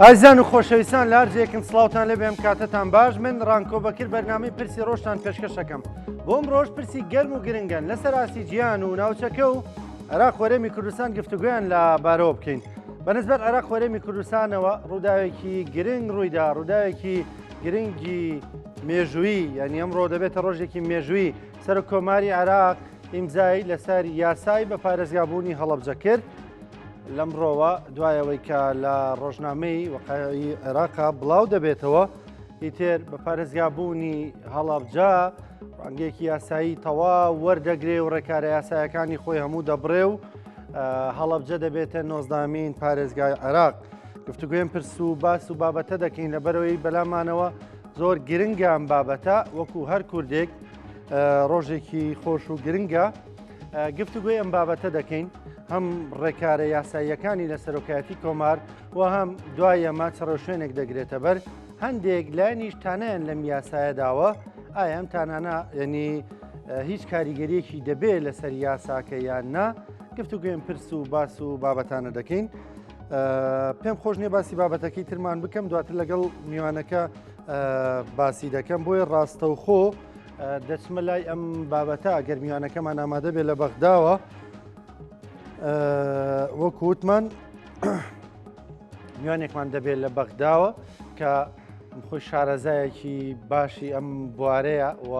ئازیزان و خۆشەویستان لە هەرجێکن سڵاوتان لێ بێم کاتتان باش من ڕانکۆ بەکر بەرنامەی پرسی ڕۆژتان پێشکەشەکەم بۆم ڕۆژ پرسی گەرم و گرنگن لەسەر ئاسی گیان و ناوچەکە و عێراق وەرێمی کوردستان گفتوگویان لە بارەوە بکەین بەنسبەت عێراق وەرێمی کوردستانەوە ڕووداوێکی گرنگ ڕوویدا ڕووداوێکی گرنگی مێژووی یعنی ئەمڕۆ دەبێتە ڕۆژێکی مێژووی سەر کۆماری عێراق ئیمزای لەسەر یاسای بە پارێزگابوونی هەڵەبجە کرد لەمڕۆوە دوایەوەی کە لە ڕۆژنامەی وەقایعی عێراقا بڵاو دەبێتەوە ئیتر بە پارێزگابوونی هەڵەبجە ڕەنگێکی یاسایی تەواو وەردەگرێ و ڕێکارە یاسایەکانی خۆی هەموو دەبڕێ و هەڵەبجە دەبێتە 19مین پارێزگای عێراق گفتوگوێن پرس و باس و بابەتە دەکەین لەبەرەوەی بەلامانەوە زۆر گرنگە ئەم بابەتە وەکو هەر کوردێک ڕۆژێکی خۆش و گرنگە گفتوگوێ ئەم بابەتە دەکەین هەم ڕێکارە یاساییەکانی لە سەرۆکایەتی کۆمار و هەم دوای ئەمە چڕە شوێنێک دەگرێتە بەر هەندێک لایەنیش تانەیان لەم یاسایەداوە ئایا ئەم تانانە یعنی هیچ کاریگەریەکی دەبێت لەسەر یاساکە یان نا گفتوگوێن پرس و باس و بابەتانە دەکەین پێم خۆش نییە باسی بابەتەکەی ترمان بکەم دواتر لەگەڵ میوانەکە باسی دەکەم بۆیە ڕاستەوخۆ دەچمە لای ئەم بابەتە ئەگەر میوانەکەمان ئامادە بێت لە بەغداوە وەکو وتمان میوانێکمان دەبێت لە بەغداوە کە خۆی شارەزایەکی باشی ئەم بوارەیە و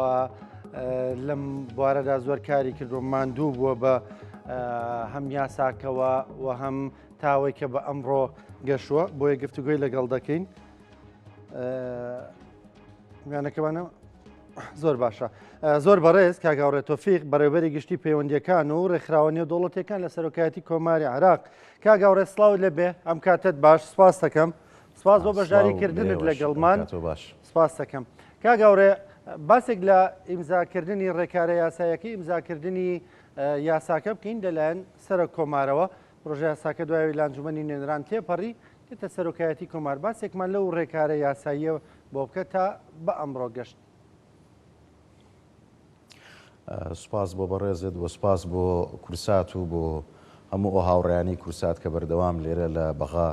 لەم بوارەدا زۆر کاری کردو ماندوو بووە بە هەم یاساکەوە و هەم تاوەی کە بە ئەمڕۆ گەشووە بۆیە گفتوگوی لەگەڵ دەکەین میوانەکەمانە زۆر باشە زۆر بەڕێز کاگاوڕێت تۆفیق بەڕێوەبەری گشتی پەیوەندیەکان و ڕێکخراوەنی و دەوڵەتەکان لە سەرۆکایەتی کۆماری عێراق کاگاوڕێ سڵاو لەبێ ئەم کاتت باش سپاس دەکەم سپاس بۆ بەشداریکردنت لەگەڵمان سپاس دەکەم کاگاوڕێ باسێک لە ئیمزاکردنی ڕێکارە یاسایەکەی ئیمزاکردنی یاساکە بکەین لەلایەن سەرە کۆمارەوە ڕۆژە یاساکە دوای لانجومەنی نێنران تێپەڕی دێتە سەرۆکایەتی کۆمار باسێکمان لەو ڕێکارە یاساییە بۆ بکە تا بە ئەمڕۆ گەشت سوپاس بۆ بەڕێزت و سپاس بۆ کورسات و بۆ هەموو ئەو هاوڕێیانی کورسات کە بەردەوام لێرە لە بەغا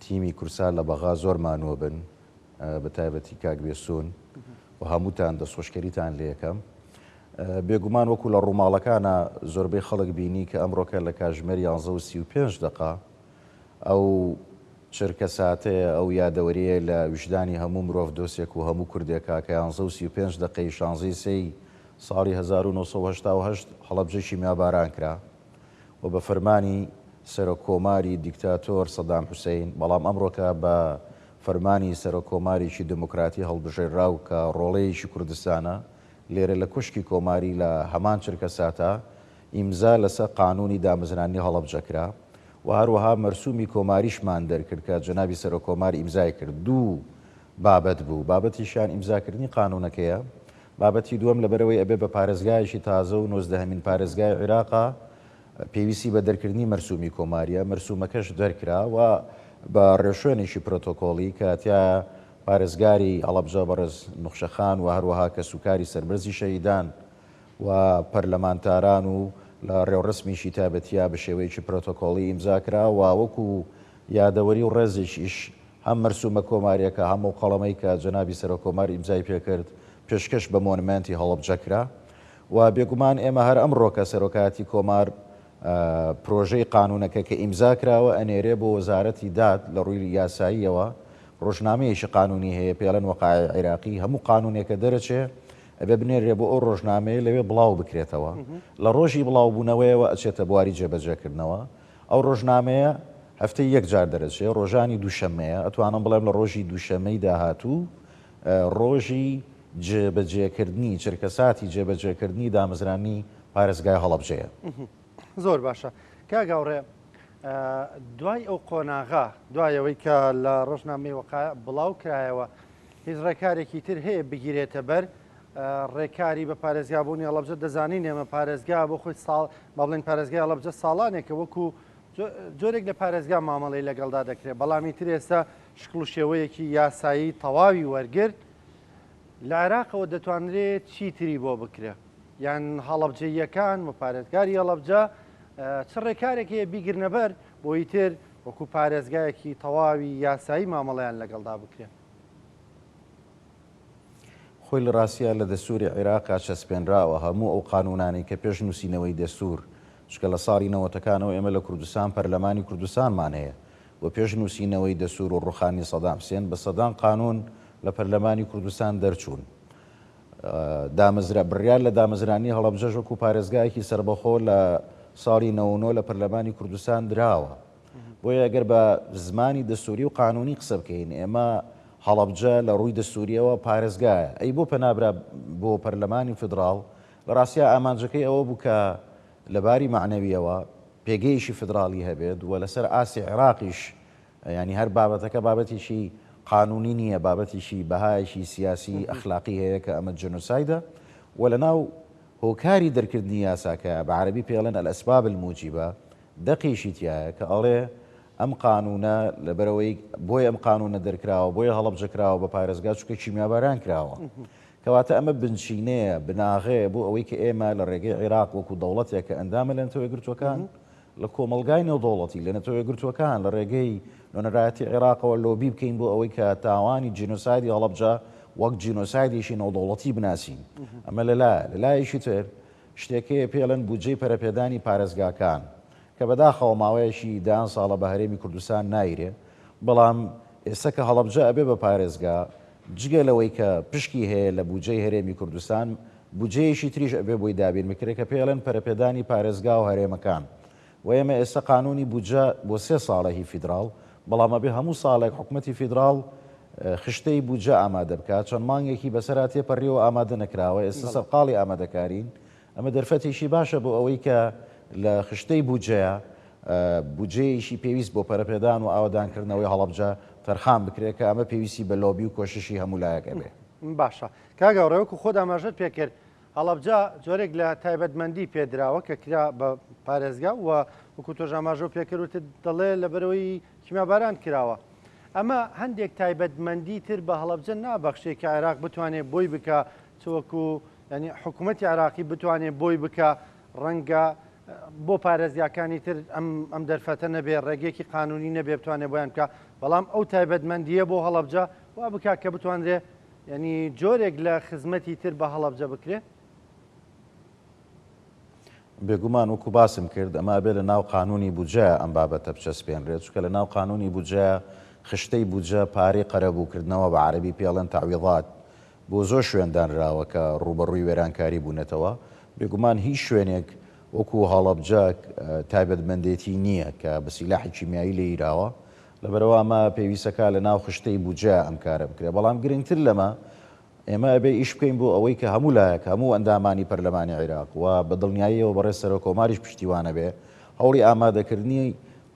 تیمی کورسات لە بەغا زۆر مانوە بن بە تایبەتی کاک بێسوون و هەمووتان دەستخۆشکەریتان لێ یەکەم بێگومان وەکو لە ڕووماڵەکانە زۆربەی خەڵک بینی کە ئەمڕۆکە لە کاتژمێر 11:35 دقا ئەو چرکە ساتەیە ئەو یادەوەریە لە وجدانی هەموو مرۆڤ دۆستێک و هەموو کوردێکا کە 11:35 دقەی 16 ساڵی 1970 هەڵەبجەی میاباران کرا و بە فەرمانی سەرۆکۆماری دیکتاتۆر سەدام حوسەین بەڵام ئەمڕۆکە بە فەرمانی سەرۆکۆماریی دموکراتی هەڵبژێراو کە ڕۆڵەیەکی کوردستانە لێرە لە کوشکی کۆماری لە هەمان چرکە ساتە ئیمزا لەسەر قانونی دامەزرانی هەڵەبجەکرا و هەروەها مەرسومی کۆماریشمان دەرکرد کە جەنابی سەرۆکۆمار ئیمزای کرد دوو بابەت بوو بابەتیشان ئیمزاکردنی قانونەکەیە بابەتی دووەم لەبەرەوەی ئەبێ بە پارێزگایشی تازە و 19مین پارێزگای عێراقا پێویستی بە دەرکردنی مەرسومی کۆماریە مەرسومەکەش دەرکرا و بە ڕێشوێنێکی پرۆتۆکۆڵی کە تیا پارێزگاری هەڵەبجە بەڕێز نوخشەخان و هەروەها کە سوکاری سەربەرزی شەهیدان و پەرلەمانتاران و لە ڕێوڕسمیشی تایبەتیا بە شێوەیەکی پرۆتۆکۆڵی ئیمزاکرا و وەکو یادەوەری و ڕێزێکیش هەم مەرسومە کۆماریەکە هەموو قەڵەمەی کە جەنابی سەرۆکۆمار ئیمزای پێکرد پێشکەش بە مۆنمنتی هەڵەبجەکرا و بێگومان ئێمە هەر ئەمڕۆکە سەرۆکایەتی کۆمار پرۆژەی قانونەکە کە ئیمزا کراوە ئەنێرێ بۆ وەزارەتی داد لە ڕووی یاساییەوە ڕۆژنامەیەشی قانونی هەیە پێڵەن وەقای عێراقی هەموو قانونێکە دەرەچێ ئەبێ بنێرێ بۆ ئەو ڕۆژنامەیە لەوێ بڵاو بکرێتەوە لە ڕۆژی بڵاوبوونەوەیەوە ئەچێتە بواری جێبەجێکردنەوە ئەو ڕۆژنامەیە هەفتەی یەک جار دەرەچێ ڕۆژانی دووشەمەیە ئەتوانم بڵێم لە ڕۆژی دووشەمەی داهاتوو ڕۆژی جێبەجێکردنی چرکەساتی جێبەجێکردنی دامەزرانی پارێزگای هەڵەبجەیە زۆر باشە کاگاوڕێ دوای ئەو قۆناغا دوایەوەی کە لە ڕۆژنامەی وەقایع بڵاو کرایەوە هیچ ڕێکارێکی تر هەیە بگیرێتە بەر ڕێکاری بە پارێزگابوونی هەڵەبجە دەزانین ئێمە پارێزگا بۆ خۆی ساڵ با بڵێن پارێزگای هەڵەبجە ساڵانێکە وەکو جۆرێک لە پارێزگا مامەڵەی لەگەڵدا دەکرێت بەڵامی تر ئێستا شکڵ و شێوەیەکی یاسایی تەواوی وەرگرت لە عێراقەوە دەتوانرێت چیتری بۆ بکرێت یان هەڵەبجەیەکان و پارێزگاری هەڵەبجە چ ڕێکارێک هەیە بیگرنەبەر بۆی تر وەکو پارێزگایەکی تەواوی یاسایی مامەڵەیان لەگەڵدا بکرێن؟ خۆی لە ڕاستیە لە دەستوری عێراقا چەسپێنراوە هەموو ئەو قانونانی کە پێش نووسینەوەی دەستور چکە لە ساڵی نەوەتەکانەوە ئێمە لە کوردستان پەرلەمانی کوردستانمان هەیە و پێش نووسینەوەی دەستور و ڕوخانی سەدام حوسێن بە سەدان قانون لە پەرلەمانی کوردستان دەرچوون. بڕیار لە دامەزرانی هەڵەبجە وەکو پارێزگایەکی سربەخۆ لە ساڵی 99 لە پەرلەمانی کوردستان دراوە. بۆیە ئەگەر بە زمانی دەستوری و قانونی قسە بکەین ئێمە هەڵەبجە لە ڕووی دەستوریەوە پارێزگایە ئەی بۆ پەنابرا بۆ پەرلەمانی فدراڵ لە ڕاستیە ئامانجەکەی ئەوە بوو کە لەباری معنەویەوە پێگەیشی فدراڵی هەبێت و لەسەر ئاسی عێراقیش ینی هەر بابەتەکە بابەتێکی قانونی نییە بابەتێکی بەهایشی سیاسی ئەخلاقی هەیە کە ئەمە جنوسایدە و لەناو هۆکاری دەرکردنی یاساکە بە عەرەبی پێڵێن ئەلئەسباب الموجیبە دەقیشی تایە کە ئەڵێ ئەم قانونە لەبەرەوەی بۆی ئەم قانونە دەرکراوە بۆی هەڵەبجەکراوە بە پارێزگا چکە کیمیاباران کراوە کەواتە ئەمە بنچینەیە بناغەیە بۆ ئەوەی کە ئێمە لە ڕێگەی عێراق وەکو دەوڵەتێک کە ئەندامە لە نەتەوەی گرتوەکان لە کۆمەلگای نێودەوڵەتی لە نەتەوەی گرتوەکان لە ڕێگەی نۆنەرایەتی عێراقەوە لۆبی بکەین بۆ ئەوەی کە تاوانی جینۆسایدی هەڵەبجە وەک جینۆسایدێکی نێودەوڵەتی بناسین. ئەمە لەلایەکی تر شتێکەیە پێڵەن بودجەی پەرەپێدانی پارێزگاکان کە بەداخەوە ماوەیەکی دان ساڵە بە هەرێمی کوردستان نایرێ بەڵام ئێستا کە هەڵەبجە ئەبێ بە پارێزگا جگە لەوەی کە پشکی هەیە لە بودجەی هەرێمی کوردستان بودجەیەشی تریش ئەبێ بۆی دابین بکرێت کە پێڵێن پەرەپێدانی پارێزگا و هەرێمەکان و ئێمە ئێستا قانونی بودجە بۆ 3 ساڵەهی فیدراڵ بەڵام ئەبێ هەموو ساڵێک حکوومەتی فیدراڵ خشتەی بودجە ئامادە بکات چەند مانگێکی بەسەرا تێپەڕیەوە ئامادە نەکراوە ئێستا سەرقاڵی ئامادەکارین ئەمە دەرفەتێکی باشە بۆ ئەوەی کە لە خشتەی بودجەیە بودجەیەشی پێویست بۆ پەرەپێدان و ئاوادانکردنەوەی هەڵەبجە تەرخان بکرێت کە ئەمە پێویستی بە لۆبی و کۆششی هەموو لایەکە بێ. باشە کاگەڕێوەکو خۆ ئاماژەت پێکرد هەڵەبجە جۆرێک لە تایبەتمەندی پێدراوە کە کرا بە پارێزگا و وەکو تۆ ژاماژە پێکردوت دەڵێ لەبەرەوەی کیمیاباران کراوە. ئەمە هەندێک تایبەتمەندی تر بە هەڵەبجە نابەخشێت کە عێراق بتوانێت بۆی بکە چوەکو ینی حکوومەتی عێراقی بتوانێت بۆی بکە ڕەنگە بۆ پارێزیاکانی تر ئەم دەرفەتە نەبێ ڕێگەیەکی قانونی نەبێ بتوانێت بۆیان بکە بەڵام ئەو تایبەتمەندیە بۆ هەڵەبجە وا بکات کە بتوانرێت ینی جۆرێک لە خزمەتی تر بە هەڵەبجە بکرێت. بێگومان وەکو باسم کرد ئەمە بێ لە ناو قانونی بودجە ئەم بابەتە بچەسپێنرێت چکە لە ناو قانونی بودجە خشتەی بودجە پارەی قەرەبووکردنەوە بە عەرەبی پێڵێن تەعویضات بۆ زۆر شوێندانراوە کە ڕوبەڕووی وێرانکاری بوونەتەوە بێگومان هیچ شوێنێک وەکو هەڵەبجە تایبەتمەندێتی نییە کە بە سیلاحی کیمیایی لێ ئیراوە لەبەرەوە ئەمە پێویستەکە لە ناو خشتەی بودجە ئەم کارە بکرێت بەڵام گرنگتر لەمە ئێمە ئەبێ ئیش بکەین بۆ ئەوەی کە هەموو لایەک هەموو ئەندامانی پەرلەمانی عێراق و بە دڵنیاییەوە بەڕێز سەرۆکۆماریش پشتیوانە بێ هەوڵی ئامادەکردنی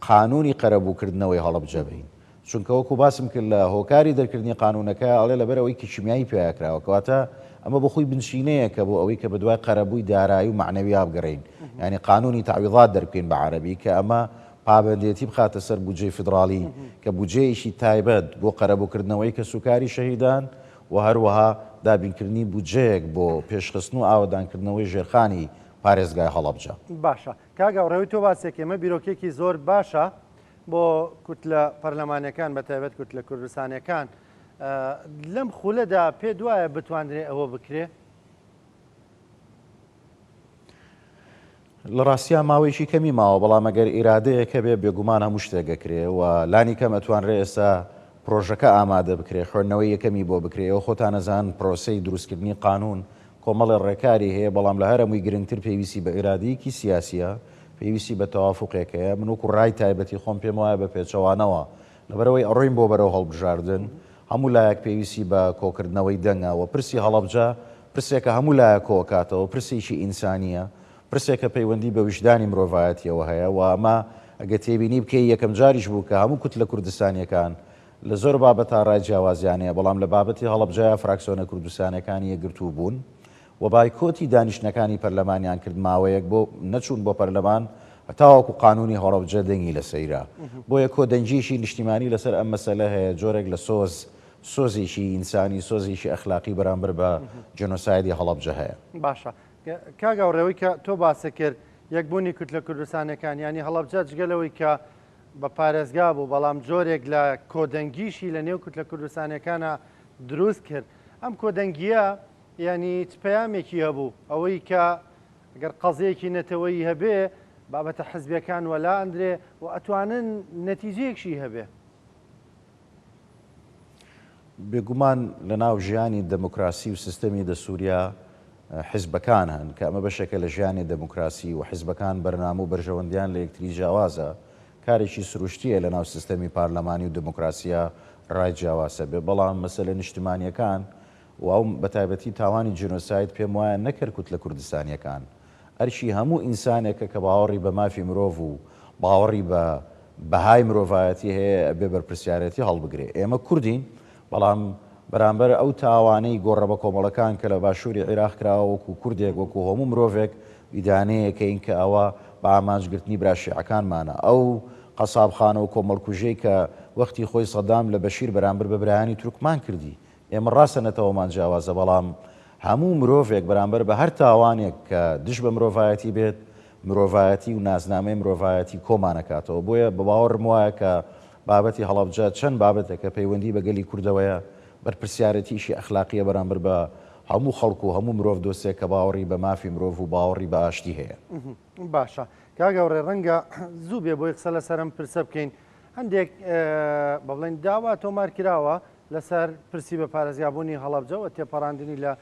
قانونی قەرەبووکردنەوەی هەڵەبجە بین چونکە وەکو باسم کرد لە هۆکاری دەرکردنی قانونەکە ئەڵێ لەبەرەوەی کە کیمیایی پێیاکراوە کەواتە ئەمە بە خۆی بنشینەیە کە بۆ ئەوەی کە بەدوای قەرەبووی دارایی و معنەوی بگەڕین ینی قانونی تەعویضات دەربکەین بە عەرەبی کە ئەمە پابەندێتی بخاتە سەر بودجەی فدراڵی کە بودجەیەکی تایبەت بۆ قەرەبووکردنەوەی کە سوکاری شەهیدان و هەروەها دابینکردنی بودجەیەک بۆ پێشخستن و ئاوادانکردنەوەی ژێرخانی پارێزگای هەڵەبجە. باشە کاگەڕێوەی تۆ باسێک ئێمە بیرۆکێکی زۆر باشە بۆ کوتلە پەرلەمانەکان بە تایبەت کوتلە کوردستانیەکان لەم خولەدا پێ دوایە بتوانرێت ئەوە بکرێ؟ لە ڕاستیان ماوەیەکی کەمی ماوە بەڵام ئەگەر ئیرادەیەکە بێ بێگومان هەموو شتێکەکرێ و لانی کەم ئەتوانرێ ئێستا پرۆژەکە ئامادە بکرێ خوێندنەوەی یەکەمی بۆ بکرێەوە خۆتان نەزان پرۆسەی دروستکردنی قانون کۆمەڵی ڕێکاری هەیە بەڵام لە هەرەمووی گرنگتر پێویستی بە ئیرادەیەکی سیاسیە پێویستی بە تەوافوقێکەیە من وەکو ڕای تایبەتی خۆم پێم وایە بە پێچەوانەوە لەبەرەوەی ئەڕۆین بۆ بەرەو هەڵبژاردن هەموو لایەک پێویستی بە کۆکردنەوەی دەنگەوە پرسی هەڵەبجە پرسێکە هەموو لایە کۆکاتەوە پرسێکی ئینسانیە پرسێکە پەیوەندی بە ویژدانی مرۆڤایەتیەوە هەیە و ئەمە ئەگە تێبینی بکەی یەکەم جاریش بوو کە هەموو کوتلە کوردستانیەکان لە زۆر بابەتە ڕای جیاوازیانەیە بەڵام لە بابەتی هەڵەبجەیە فراکسیۆنە کوردستانەکانی یەکگرتوو بوون و بایکۆتی دانیشتەکانی پەرلەمانیان کرد ماوەیەک بۆ نەچوون بۆ پەرلەمان هەتاوەکو قانونی هەڵەبجە دەنگی لە سەیرا بۆیە کۆدەنجیشی نیشتیمانی لەسەر ئەم مەسەلە هەیە جۆرێک لە سۆزێکی ئینسانی سۆزێکی ئەخلاقی بەرامبەر بە جێنۆسایدی هەڵەبجە هەیە. باشە کاگەڕێوەی کە تۆ باسە کرد یەکبوونی کوتلە کوردستانەکان ینی هەڵەبجە جگەلەوەی کە بە پارێزگا بوو بەڵام جۆرێک لە کۆدەنگیشی لە نێو کورد لە کوردستانەکانە دروست کرد ئەم کۆدەنگیە ینی چ پەیامێکی هەبوو ئەوەی کە ئەگەر قەزەیەکی نەتەوەی هەبێ بابەتە حزبەکان وەلا ئەندرێ و ئەتوانن نەتیجەیەکشی هەبێ. بێگومان لە ناو ژیانی دەموکراسی و سیستەمی دەسووریا حیزبەکان هەن کە ئەمە بەشێکە لە ژیانی دەموکراسی و حیزبەکان بەرنامە و بەرژەوەندیان لە یەکتری جیاوازە کارێکی سروشتیە لە ناو سیستەمی پارلەمانی و دموکراسیە ڕای جیاوازە بێ بەڵام مەسەلە نیشتیمانیەکان و ئەو بەتایبەتی تاوانی جنۆساید پێم وایە نەکردکوت لە کوردستانیەکان ئەرشی هەموو ئینسانێکە کە باوەڕی بە مافی مرۆڤ و باوەڕی بە بەهای مرۆڤایەتی هەیە بێ بەرپرسیارەتی هەڵبگرێ ئێمە کوردین بەڵام بەرامبەر ئەو تاوانەی گۆڕە بە کۆمەڵەکان کە لە باشووری عێراق کراوە وەکو کوردێک وەکو هەموو مرۆڤێک ویدانەیەکە ئینکە ئەوە بە ئامانجگرتنی براشیعەکانمانە ئەو قەسابخانە و کۆمەڵکوژەی کە وەختی خۆی سەدام لە بەشیر بەرامبەر بە برایانی تورکمان کردی ئێمە ڕاستە نەتەوەمان جیاوازە بەڵام هەموو مرۆڤێک بەرامبەر بە هەر تاوانێک کە دش بە مرۆڤایەتی بێت مرۆڤایەتی و نازنامەی مرۆڤایەتی کۆمانەکاتەوە بۆیە بە باوەڕم وایە کە بابەتی هەڵەبجە چەند بابەتێکە پەیوەندی بە گەلی کوردەوەیە بەرپرسیارەتیشی ئەخلاقیە بەرامبەر بە هەموو خەڵکو و هەموو مرۆڤ دۆستێک کە باوەڕی بە مافی مرۆڤ و باوەڕی بە ئاشتی هەیە. باشە کاگەڕێ ڕەنگە زوو بێ بۆی قسە لەسەرم پرسە بکەین هەندێک بە بڵێن داوا تۆمار کراوە لەسەر پرسی بە پارێزگابوونی هەڵەبجەوە تێپەڕاندنی لە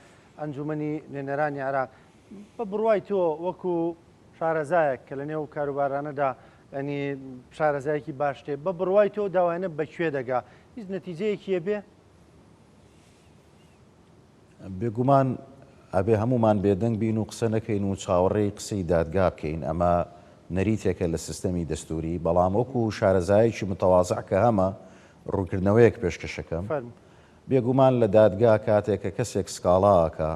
ئەنجومەنی نوێنەرانی عێراق بە بڕوای تۆ وەکو شارەزایەک کە لە نێو کاروبارانەدا ینی شارەزایەکی باشتێ بە بڕوای تۆ داوایانە بەکوێ دەگا هیچ نەتیجەیەکیە بێ؟ بێگومان ئەبێ هەمومان بێدەنگ بین و قسە نەکەین و چاوەڕێی قسەی دادگا بکەین ئەمە نەریتێکە لە سیستەمی دەستوری بەڵام وەکو شارەزایەکی متەواضع کە هەمە ڕوونکردنەوەیەک پێشکەشەکەم بێگومان لە دادگا کاتێکە کەسێک سکاڵاکە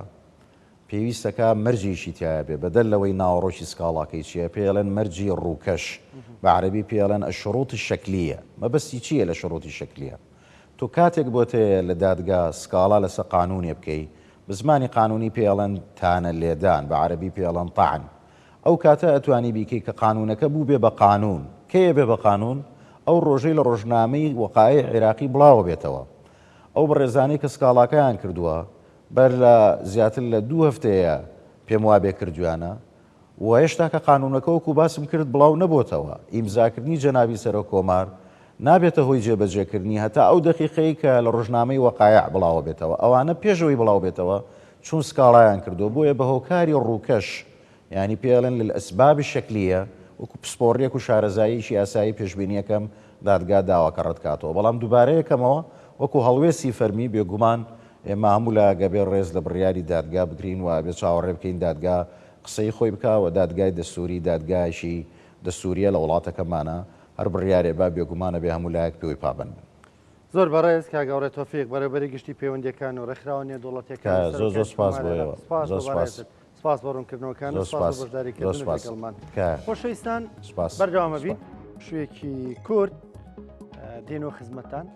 پێویستەکە مەرجێکی تایە بێ بەدەل لەوەی ناوەڕۆکی سکاڵاکەی چیە پێڵێن مەرجی ڕووکەش بە عەرەبی پێڵێن ئەشروطی شەکلیە مەبەستی چییە لە شروطی شەکلیە تۆ کاتێک بۆتەیە لە دادگا سکاڵا لەسەر قانونێ بکەی بە زمانی قانونی پێڵەن تانە لێدان بە عەرەبی پێڵەن طعن ئەو کاتە ئەتوانی بیکەی کە قانونەکە بوو بێ بە قانون کەیە بێ بە قانون ئەو ڕۆژەی لە ڕۆژنامەی وەقایع عێراقی بڵاوە بێتەوە ئەو بەڕێزانەی کە سکاڵاکەیان کردووە بەر لە زیاتر لە 2 هەفتەیە پێم وا بێ کردویانە و هێشتا کە قانونەکە وەکو باسم کرد بڵاو نەبووتەوە ئیمزاکردنی جەنابی سەرۆک کۆمار نابێتە هۆی جێبەجێکردنی هەتا ئەو دەقیقەی کە لە ڕۆژنامەی وەقایع بڵاوە بێتەوە ئەوانە پێشەوەی بڵاو بێتەوە چون سکاڵایان کردو بۆیە بە هۆکاری ڕووکەش ینی پێڵێن لە ئەسبابی شەکلیە وەکو پسپۆڕیەک و شارەزاییشی ئاسایی پێشبینیەکەم دادگا داواکە ڕەتکاتەوە بەڵام دووبارەیەکەمەوە وەکو هەڵوێسی فەرمی بێگومان ئێمە هەموو لە گەبێ ڕێز لە بڕیاری دادگا بگرین و بێ چاوەڕێ بکەین دادگا قسەی خۆی بکەوە دادگای دەستوری دادگایشی دەستوریە لە وڵاتەکەمانە هەر بڕیارێ با بێگومانە بێ هەموو لایەک پێوەی پابند بن. زۆر بەڕێز کاگەڕێ تۆفیق بەرەبەری گشتی پەیوەندیەکان و ڕێکخراوە دوڵەتەکان زۆر سپاس بۆیەوە سپاس بۆ ڕوونکردنەوەکان بەشداریکردنەکەڵمان خۆشەویستان بەردەوامە بین شوێکی کورد دێنەوە خزمەتتان